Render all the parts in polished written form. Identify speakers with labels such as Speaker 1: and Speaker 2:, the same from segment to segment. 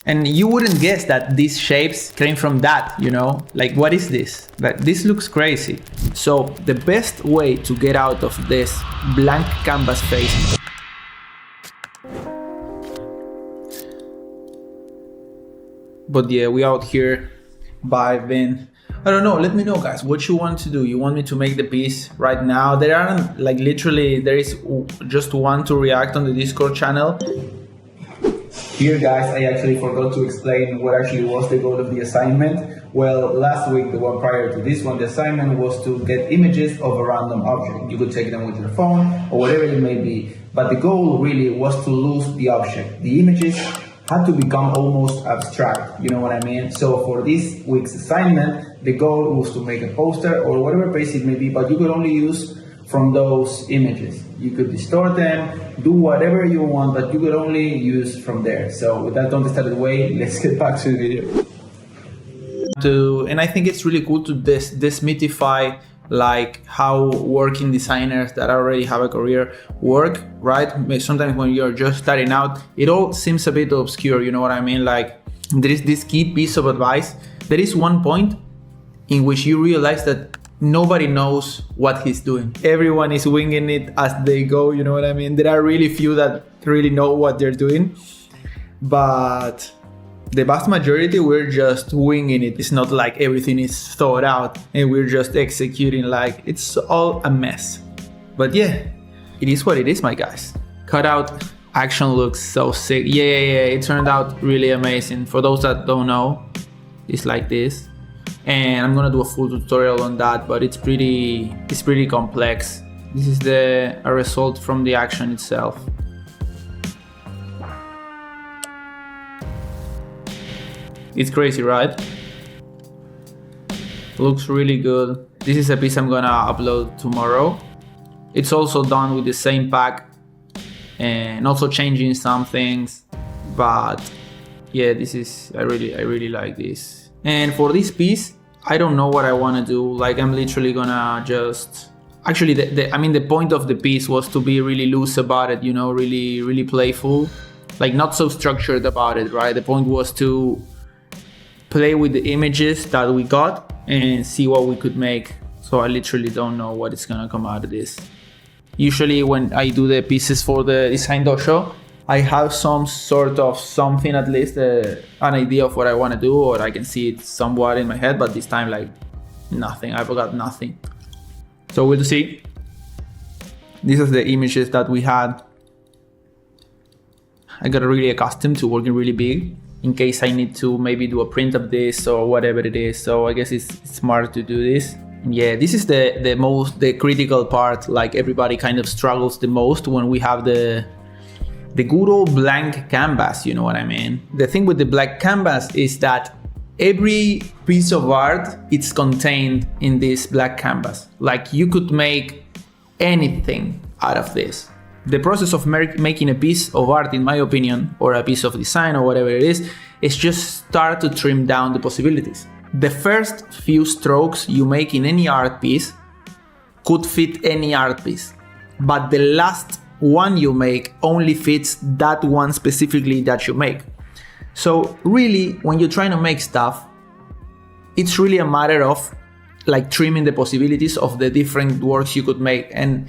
Speaker 1: And you wouldn't guess that these shapes came from that, you know? Like, what is this? Like, this looks crazy. So the best way to get out of this blank canvas phase but yeah, we out here vibing. I don't know, let me know guys, what you want to do. You want me to make the piece right now? There aren't, like literally, there is just one to react on the Discord channel. Here guys, I actually forgot to explain what actually was the goal of the assignment. Well, last week, the one prior to this one, the assignment was to get images of a random object. You could take them with your phone or whatever it may be. But the goal really was to lose the object. The images had to become almost abstract, you know what I mean? So for this week's assignment, the goal was to make a poster or whatever piece it may be, but you could only use from those images. You could distort them, do whatever you want, but you could only use from there. So with that, don't get started away, let's get back to the video. And I think it's really cool to demystify like how working designers that already have a career work, right? Sometimes when you're just starting out, it all seems a bit obscure, you know what I mean? Like there is this key piece of advice. There is one point in which you realize that nobody knows what he's doing. Everyone is winging it as they go, you know what I mean? There are really few that really know what they're doing, but the vast majority, we're just winging it. It's not like everything is thought out and we're just executing, like it's all a mess. But yeah, it is what it is, my guys. Cutout action looks so sick. Yeah, it turned out really amazing. For those that don't know, it's like this. And I'm gonna do a full tutorial on that, but it's pretty complex. This is a result from the action itself. It's crazy, right? Looks really good. This is a piece I'm gonna upload tomorrow. It's also done with the same pack and also changing some things. But yeah, this is, I really like this. And for this piece, I don't know what I wanna do. Like I'm literally gonna just, actually the point of the piece was to be really loose about it, you know, really playful. Like not so structured about it, right? The point was to play with the images that we got and see what we could make. So I literally don't know what is gonna come out of this. Usually when I do the pieces for the Design Dojo, I have some sort of something, at least an idea of what I want to do, or I can see it somewhat in my head, but this time like nothing, I've got nothing. So we'll see. These are the images that we had. I got really accustomed to working really big in case I need to maybe do a print of this or whatever it is. So I guess it's smart to do this. Yeah, this is the critical part. Like everybody kind of struggles the most when we have the good old blank canvas, you know what I mean? The thing with the blank canvas is that every piece of art, it's contained in this black canvas. Like you could make anything out of this. The process of making a piece of art, in my opinion, or a piece of design or whatever it is just start to trim down the possibilities. The first few strokes you make in any art piece could fit any art piece, but the last one you make only fits that one specifically that you make. So really, when you're trying to make stuff, it's really a matter of like trimming the possibilities of the different works you could make, and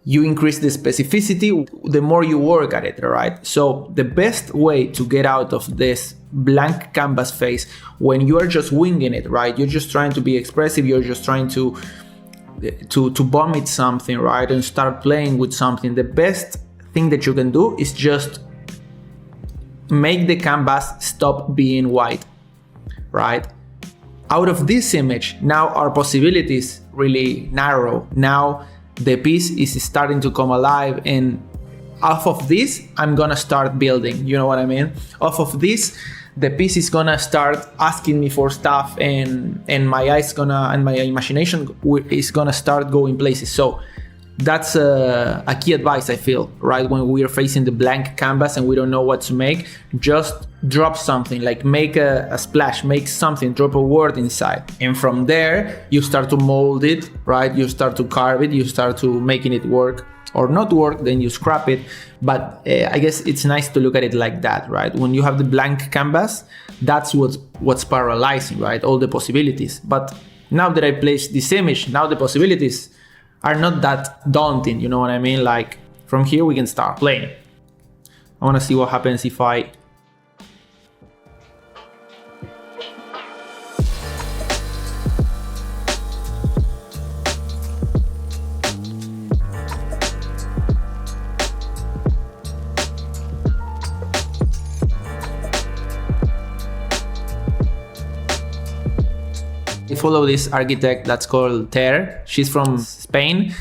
Speaker 1: you increase the specificity the more you work at it, right? So the best way to get out of this blank canvas phase when you are just winging it, right? You're just trying to be expressive, you're just trying to vomit something, right? And start playing with something. The best thing that you can do is just make the canvas stop being white, right? Out of this image, now our possibilities really narrow. Now the piece is starting to come alive, and off of this, I'm gonna start building, you know what I mean? Off of this, the piece is gonna start asking me for stuff, and my imagination is gonna start going places. So that's a key advice, I feel, right? When we are facing the blank canvas and we don't know what to make, just drop something, like make a splash, make something, drop a word inside. And from there, you start to mold it, right? You start to carve it, you start to making it work. or not work, then you scrap it. But I guess it's nice to look at it like that, right? When you have the blank canvas, that's what's paralyzing, right? All the possibilities. But now that I place this image, now the possibilities are not that daunting, you know what I mean? Like from here we can start playing. I want to see what happens if I follow this architect that's called Ter. She's from Spain.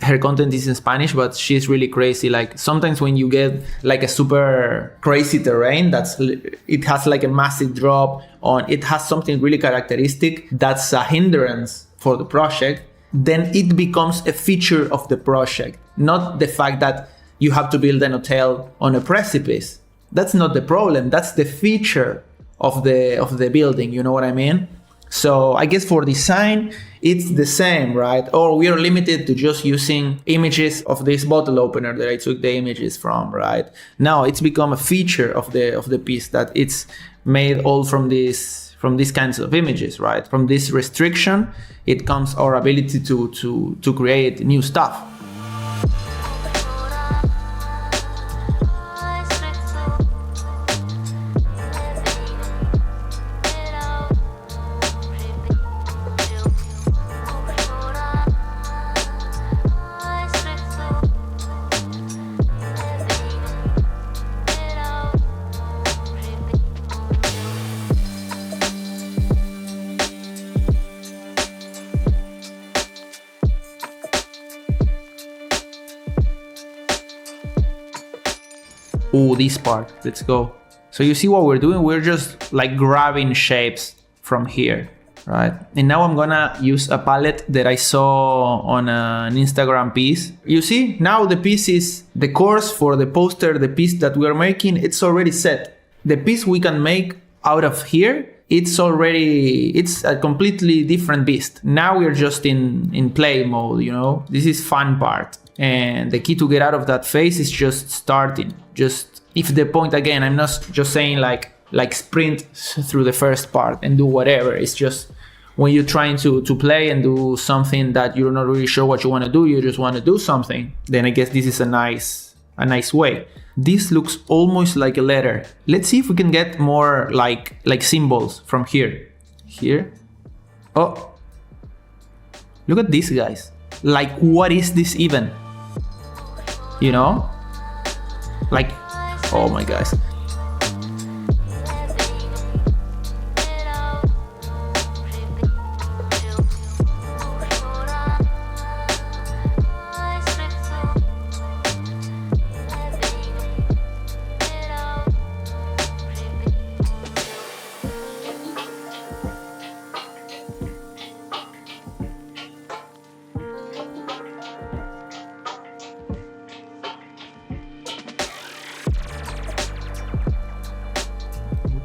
Speaker 1: Her content is in Spanish, but she's really crazy. Like sometimes when you get like a super crazy terrain, it has like a massive drop on, it has something really characteristic that's a hindrance for the project, then it becomes a feature of the project, not the fact that you have to build an hotel on a precipice. That's not the problem. That's the feature of the building. You know what I mean? So I guess for design, it's the same, right? Or we are limited to just using images of this bottle opener that I took the images from, right? Now it's become a feature of the piece that it's made all from these kinds of images, right? From this restriction, it comes our ability to create new stuff. Oh, this part, let's go. So you see what we're doing? We're just like grabbing shapes from here, right? And now I'm gonna use a palette that I saw on an Instagram piece. You see, now the piece is, the course for the poster, the piece that we are making, it's already set. The piece we can make out of here, it's a completely different beast. Now we're just in play mode, you know? This is fun part. And the key to get out of that phase is just starting. Just, if the point, again, I'm not just saying like sprint through the first part and do whatever. It's just when you're trying to play and do something that you're not really sure what you want to do, you just want to do something, then I guess this is a nice way. This looks almost like a letter. Let's see if we can get more like symbols from here. Here. Oh, look at these guys. Like, what is this even? You know? Like, oh my gosh.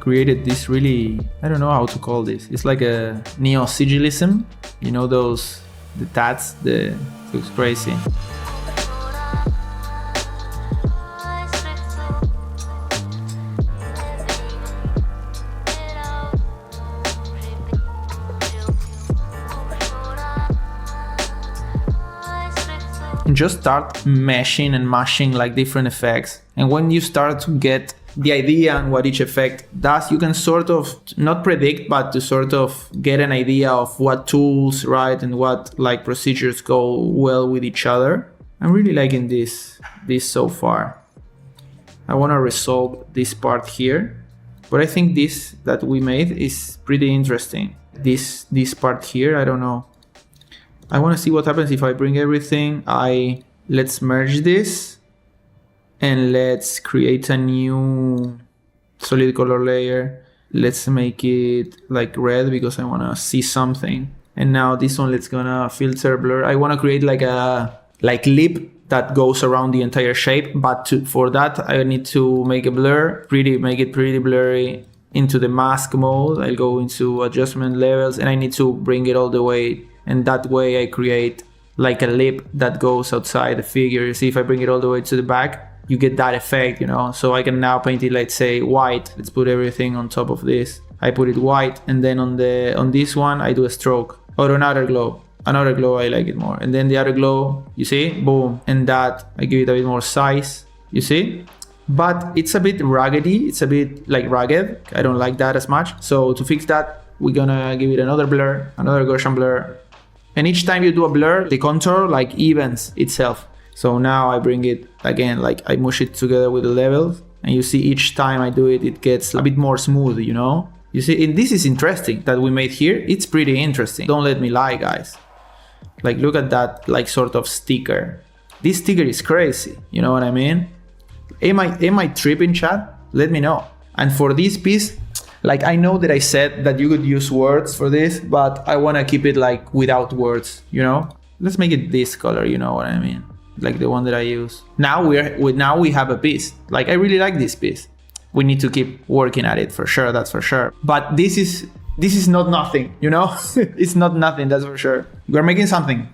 Speaker 1: Created this really, I don't know how to call this. It's like a neo-sigilism. You know those, the tats, it looks crazy. And just start meshing and mashing like different effects. And when you start to get the idea and what each effect does, you can sort of not predict, but to sort of get an idea of what tools, right, and what like procedures go well with each other. I'm really liking this so far. I want to resolve this part here, but I think this that we made is pretty interesting. This part here, I don't know. I want to see what happens if I bring everything. Let's merge this. And let's create a new solid color layer. Let's make it like red because I want to see something. And now this one, let's gonna filter blur. I want to create like a lip that goes around the entire shape. But for that, I need to make a blur, make it pretty blurry into the mask mode. I'll go into adjustment levels and I need to bring it all the way. And that way I create like a lip that goes outside the figure. You see, if I bring it all the way to the back, you get that effect, you know? So I can now paint it, let's say, white. Let's put everything on top of this. I put it white, and then on this one, I do a stroke. Or another glow. Another glow, I like it more. And then the other glow, you see? Boom. And that, I give it a bit more size. You see? But it's a bit raggedy. It's a bit like ragged. I don't like that as much. So to fix that, we're gonna give it another blur, another Gaussian blur. And each time you do a blur, the contour like evens itself. So now I bring it again, like I mush it together with the levels. And you see each time I do it, it gets a bit more smooth, you know? You see, and this is interesting that we made here. It's pretty interesting. Don't let me lie, guys. Like, look at that, like, sort of sticker. This sticker is crazy, you know what I mean? Am I tripping, chat? Let me know. And for this piece, like, I know that I said that you could use words for this, but I want to keep it like without words, you know? Let's make it this color, you know what I mean? Like the one that I use. Now we have a piece. Like, I really like this piece. We need to keep working at it for sure, that's for sure. But this is not nothing, you know? It's not nothing, that's for sure. We're making something.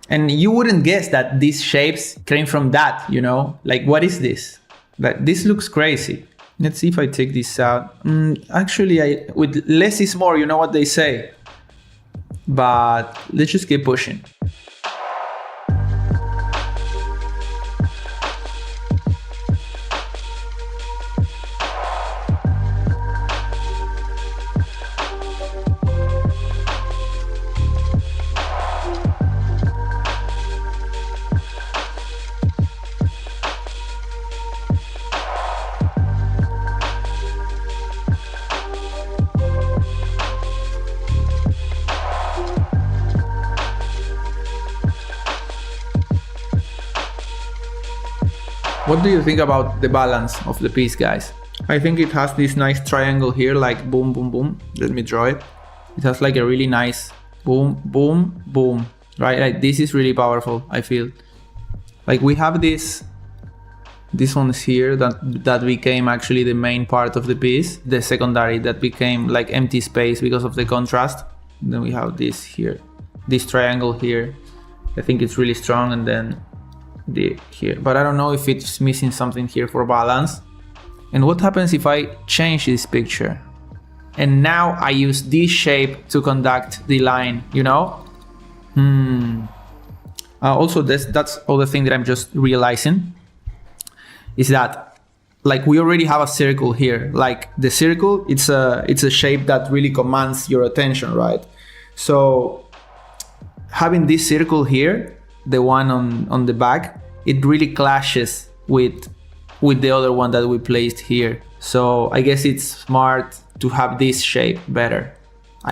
Speaker 1: And you wouldn't guess that these shapes came from that, you know? Like, what is this? Like, this looks crazy. Let's see if I take this out. Actually, with less is more, you know what they say. But let's just keep pushing. What do you think about the balance of the piece, guys? I think it has this nice triangle here, like boom, boom, boom. Let me draw it. It has like a really nice boom, boom, boom, right? Like, this is really powerful, I feel. Like, we have these ones here that became actually the main part of the piece. The secondary that became like empty space because of the contrast. And then we have this here, this triangle here. I think it's really strong, and then here, but I don't know if it's missing something here for balance. And what happens if I change this picture and now I use this shape to conduct the line, you know? Also, that's other thing that I'm just realizing is that, like, we already have a circle here. Like, the circle, it's a shape that really commands your attention, right? So having this circle here, the one on the back, it really clashes with the other one that we placed here. So I guess it's smart to have this shape better.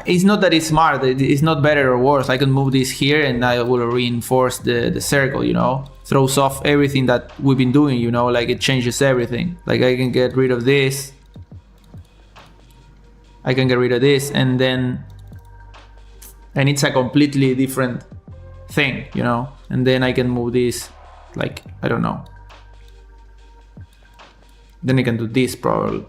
Speaker 1: It's not that it's smart, it's not better or worse. I can move this here and I will reinforce the circle, you know? Throws off everything that we've been doing, you know? Like, it changes everything. Like, I can get rid of this. I can get rid of this, and it's a completely different thing, you know? And then I can move this, like, I don't know. Then I can do this probably.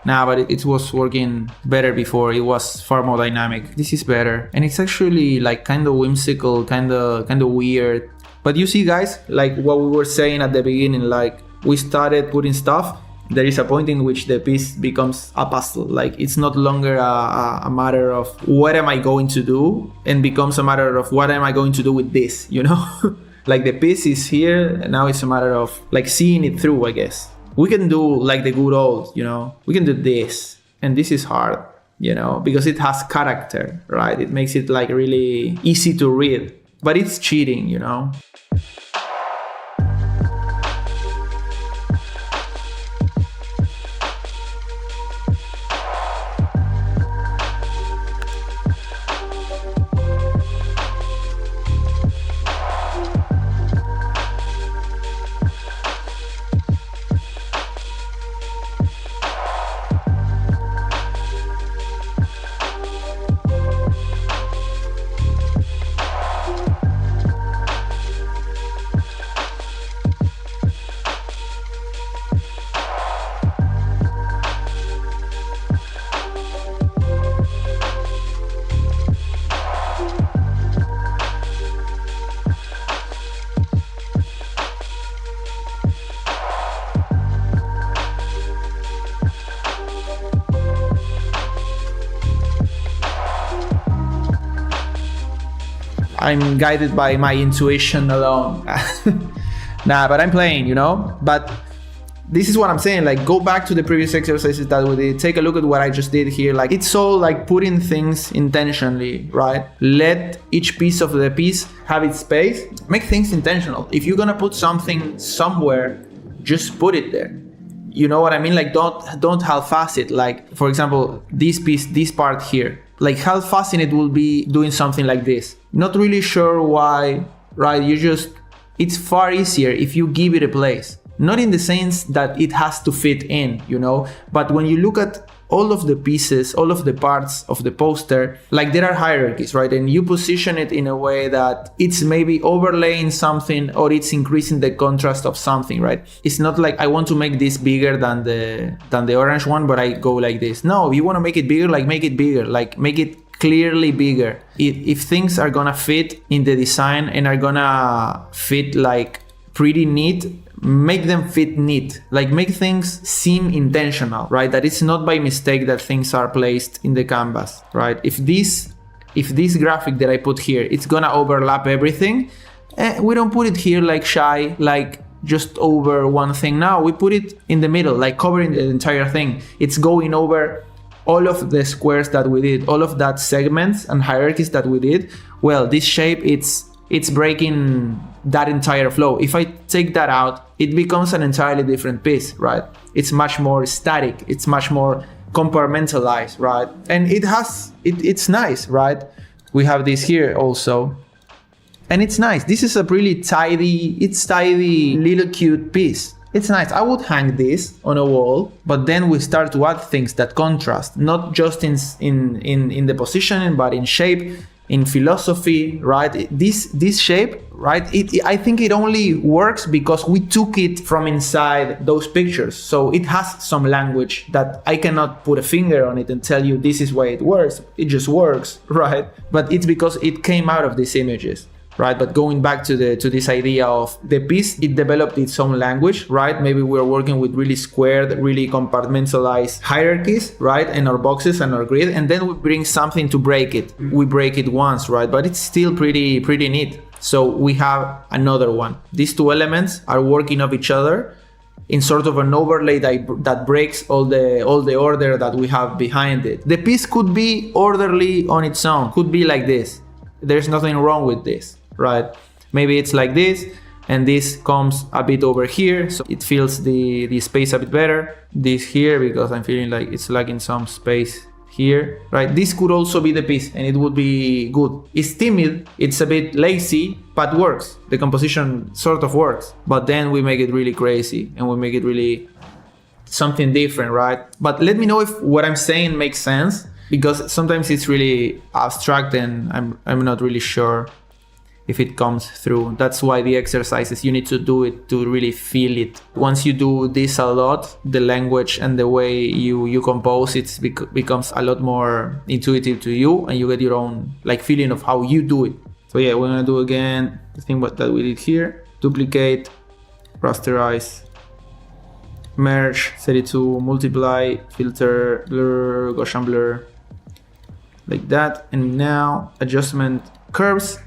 Speaker 1: Nah, but it was working better before. It was far more dynamic. This is better. And it's actually like kind of whimsical, kind of weird. But you see, guys, like what we were saying at the beginning, like we started putting stuff. There is a point in which the piece becomes a puzzle. Like, it's not longer a matter of what am I going to do, and becomes a matter of what am I going to do with this, you know? Like, the piece is here, and now it's a matter of like seeing it through, I guess. We can do like the good old, you know? We can do this, and this is hard, you know, because it has character, right? It makes it like really easy to read, but it's cheating, you know? I'm guided by my intuition alone. Nah, but I'm playing, you know? But this is what I'm saying, like go back to the previous exercises that we did, take a look at what I just did here. Like it's all like putting things intentionally, right? Let each piece of the piece have its space, make things intentional. If you're gonna put something somewhere, just put it there. You know what I mean? Like don't half-ass it. Like for example, this piece, this part here, like half-assing it will be doing something like this. Not really sure why, right? It's far easier if you give it a place. Not in the sense that it has to fit in, you know, but when you look at all of the pieces, all of the parts of the poster, like there are hierarchies, right? And you position it in a way that it's maybe overlaying something or it's increasing the contrast of something, right? It's not like I want to make this bigger than the orange one, but I go like this. No, if you want to make it bigger, like make it bigger, like make it clearly bigger. If things are gonna fit in the design and are gonna fit like pretty neat, make them fit neat, like make things seem intentional, right? That it's not by mistake that things are placed in the canvas, right? If this graphic that I put here, it's gonna overlap everything, we don't put it here like shy, like just over one thing. Now we put it in the middle, like covering the entire thing. It's going over all of the squares that we did, all of that segments and hierarchies that we did. Well, this shape, it's breaking that entire flow. If I take that out, it becomes an entirely different piece, right? It's much more static. It's much more compartmentalized, right? And it's nice, right? We have this here also. And it's nice. This is a really tidy little cute piece. It's nice. I would hang this on a wall, but then we start to add things that contrast, not just in the positioning, but in shape, in philosophy, right? This shape, right? I think it only works because we took it from inside those pictures. So it has some language that I cannot put a finger on it and tell you this is why it works. It just works, right? But it's because it came out of these images, right? But going back to this idea of the piece, it developed its own language, right? Maybe we're working with really squared, really compartmentalized hierarchies, right? And our boxes and our grid, and then we bring something to break it. We break it once, right? But it's still pretty neat. So we have another one. These two elements are working off each other in sort of an overlay that breaks all the order that we have behind it. The piece could be orderly on its own, could be like this. There's nothing wrong with this, right? Maybe it's like this, and this comes a bit over here, so it fills the space a bit better. This here, because I'm feeling like it's lacking some space here, right? This could also be the piece, and it would be good. It's timid, it's a bit lazy, but works. The composition sort of works, but then we make it really crazy, and we make it really something different, right? But let me know if what I'm saying makes sense, because sometimes it's really abstract and I'm not really sure if it comes through. That's why the exercises, you need to do it to really feel it. Once you do this a lot, the language and the way you compose, it becomes a lot more intuitive to you, and you get your own like feeling of how you do it. So yeah, we're gonna do again the thing that we did here. Duplicate, rasterize, merge, set it to multiply, filter, blur, Gaussian blur, like that. And now adjustment curves.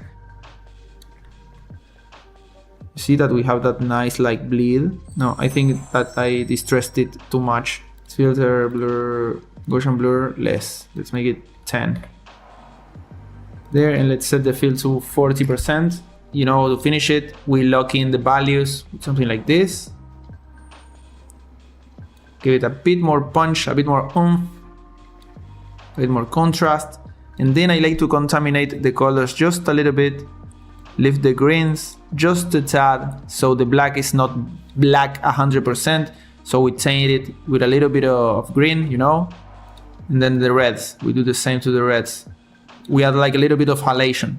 Speaker 1: See that we have that nice like bleed. No, I think that I distressed it too much. Filter, blur, Gaussian blur, less. Let's make it 10. There, and let's set the fill to 40%. You know, to finish it, we lock in the values with something like this. Give it a bit more punch, a bit more oomph, a bit more contrast. And then I like to contaminate the colors just a little bit. Lift the greens just a tad, so the black is not black 100%. So we taint it with a little bit of green, you know. And then the reds, we do the same to the reds. We add like a little bit of halation.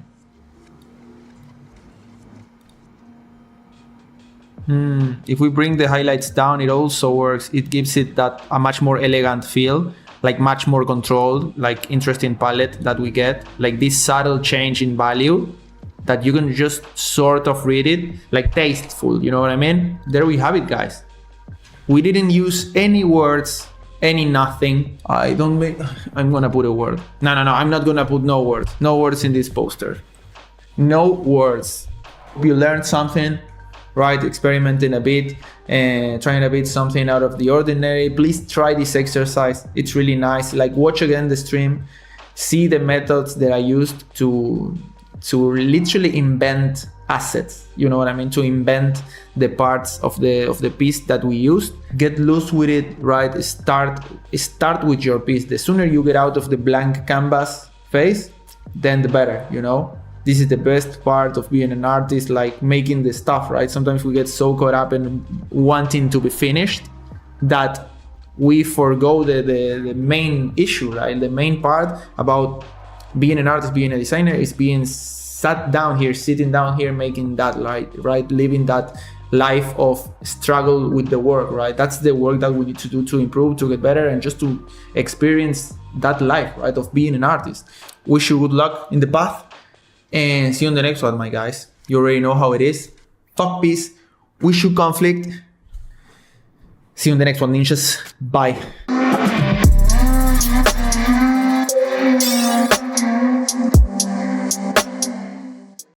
Speaker 1: If we bring the highlights down, it also works. It gives it that a much more elegant feel, like much more controlled, like interesting palette that we get, like this subtle change in value that you can just sort of read it, like tasteful, you know what I mean? There we have it, guys. We didn't use any words, any nothing. I'm gonna put a word. No, I'm not gonna put no words in this poster. No words. You learned something, right? Experimenting a bit and trying a bit something out of the ordinary. Please try this exercise. It's really nice. Like, watch again the stream, see the methods that I used to literally invent assets. You know what I mean? To invent the parts of the piece that we used. Get loose with it, right? Start with your piece. The sooner you get out of the blank canvas phase, then the better, you know? This is the best part of being an artist, like making the stuff, right? Sometimes we get so caught up in wanting to be finished that we forgo the main issue, right? The main part about being an artist, being a designer, is being sitting down here, making that light, right? Living that life of struggle with the work, right? That's the work that we need to do to improve, to get better, and just to experience that life, right? Of being an artist. Wish you good luck in the path. And see you on the next one, my guys. You already know how it is. Fuck peace. Wish you conflict. See you on the next one, ninjas. Bye.